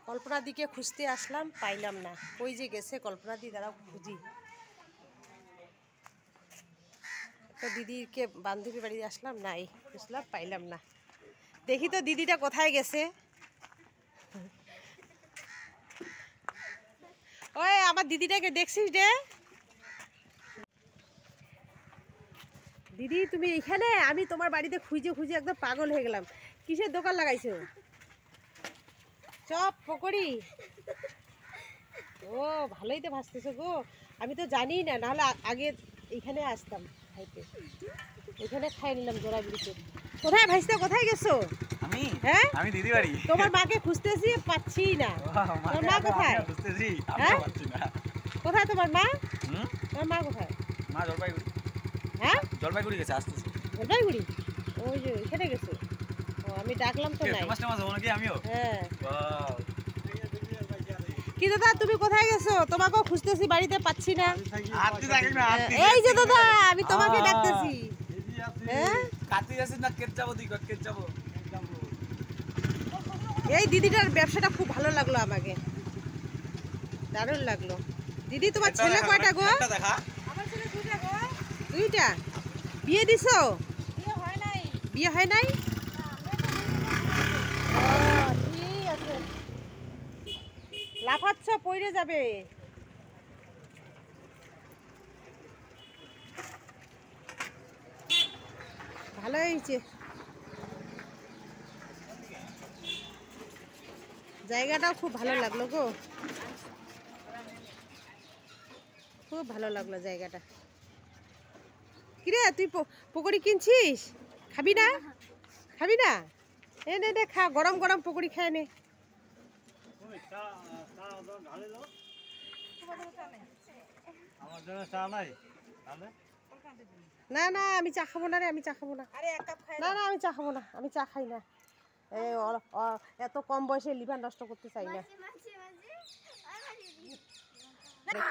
কল্পনা দিকে খুঁজতে আসলাম, পাইলাম না। কই যে গেছে কল্পনা দি, দাঁড়াও খুঁজি। একটা দিদিকে বান্ধবী বাড়ি আসলাম, নাই, খুঁজলাম, পাইলাম না। দেখি তো দিদিটা কোথায় গেছে। ওই আমার দিদিটাকে দেখছিস রে? দিদি তুমি এখানে? আমি তোমার বাড়িতে খুঁজে খুঁজে একদম পাগল হয়ে গেলাম। কিসের দোকান লাগাইছো? চপ পকোড়ি? ও ভালোই তো ভাসতেছো গো। আমি তো জানি না, নাহলে আগে এইখানে আসতাম খাইতে। এখানে খাই নিলাম জোড়া বিড়িতে। কোথায় ভাইস্তা, কোথায় গেছো? আমি? হ্যাঁ আমি দিদি বাড়ি। তোমার মাকে খুঁজতেছি, পাচ্ছি না। তোমার মা কোথায়? খুঁজতেছি, হ্যাঁ? পাচ্ছি না। কোথায় তোমার মা? হুম? তোমার মা কোথায়? মা জলপাইগুড়ি। হ্যাঁ জলপাইগুড়ি গেছে, আসতেছি। জলপাইগুড়ি? ওই যে এখানে গেছে। ও আমি ডাকলাম তো নাই। ফেমাস টেমাস হবো নাকি আমিও? হ্যাঁ। ওয়াও। কি দাদা তুমি কোথায় গেছো? তোমাকেও খুঁজতেছি, বাড়িতে পাচ্ছি না। আরতি থাকে না, আরতি। এই যে দাদা, আমি তোমাকে ডাকতেছি। হ্যাঁ কাটি আছে না, কেট যাবো দিক, কেট যাবো। এই দিদিটার ব্যবসাটা খুব ভালো লাগলো আমাকে, দারুণ লাগলো। দিদি তোমার ছেলে কয়টা গো? একটা দেখা। আমার ছেলে দুইটা গো। দুইটা? বিয়ে দিছো? বিয়ে হয় নাই। বিয়ে হয় নাই? ঠিক আছে। লাফাচ্ছ, পড়ে যাবে। ভালো হয়েছে, জায়গাটাও খুব ভালো লাগলো গো, খুব ভালো লাগলো জায়গাটা। কিরে তুই পকোড়ি কিনছিস? খাবি না? খাবি না? এ নে নে খা, গরম গরম পকোড়ি খায় নে। না না আমি চা খাবো না রে, আমি চা খাবো না। না না আমি চা খাবো না, আমি চা খাই না। এত কম বয়সে লিভার নষ্ট করতে চাই না,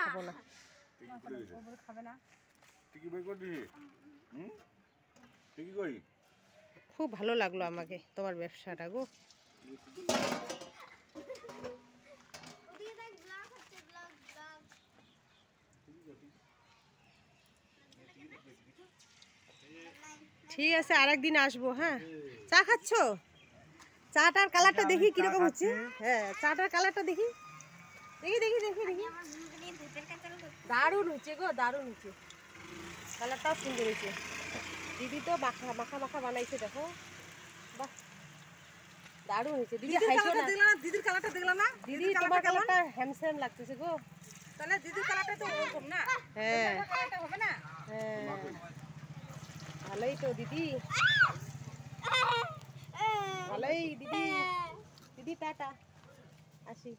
খাবো না। খুব ভালো লাগলো আমাকে তোমার ব্যবসাটা গো। ঠিক আছে, আরেকদিন আসবো। হ্যাঁ চা খাচ্ছ? চাটার কালারটা দেখি কিরকম হচ্ছে। হ্যাঁ চাটার কালারটা দেখি, দেখি দেখি দেখি দেখি। দারুণ হচ্ছে গো, দারুণ হচ্ছে, কালারটাও সুন্দর হয়েছে। দিদি তো মাখা মাখা মাখা বানাইছে, দেখো বাহ দারুণ হয়েছে। দিদি খাইছো না? দিদির কালারটা দেখলাম না। দিদি তোমার কালারটা হ্যান্ডসাম লাগতেছে গো। তাহলে দিদির কালারটা তো ওরকম না। হ্যাঁ কালারটা হবে না। হ্যাঁ ভালোই তো দিদি, ভালোই দিদি। দিদি টাটা, আসি।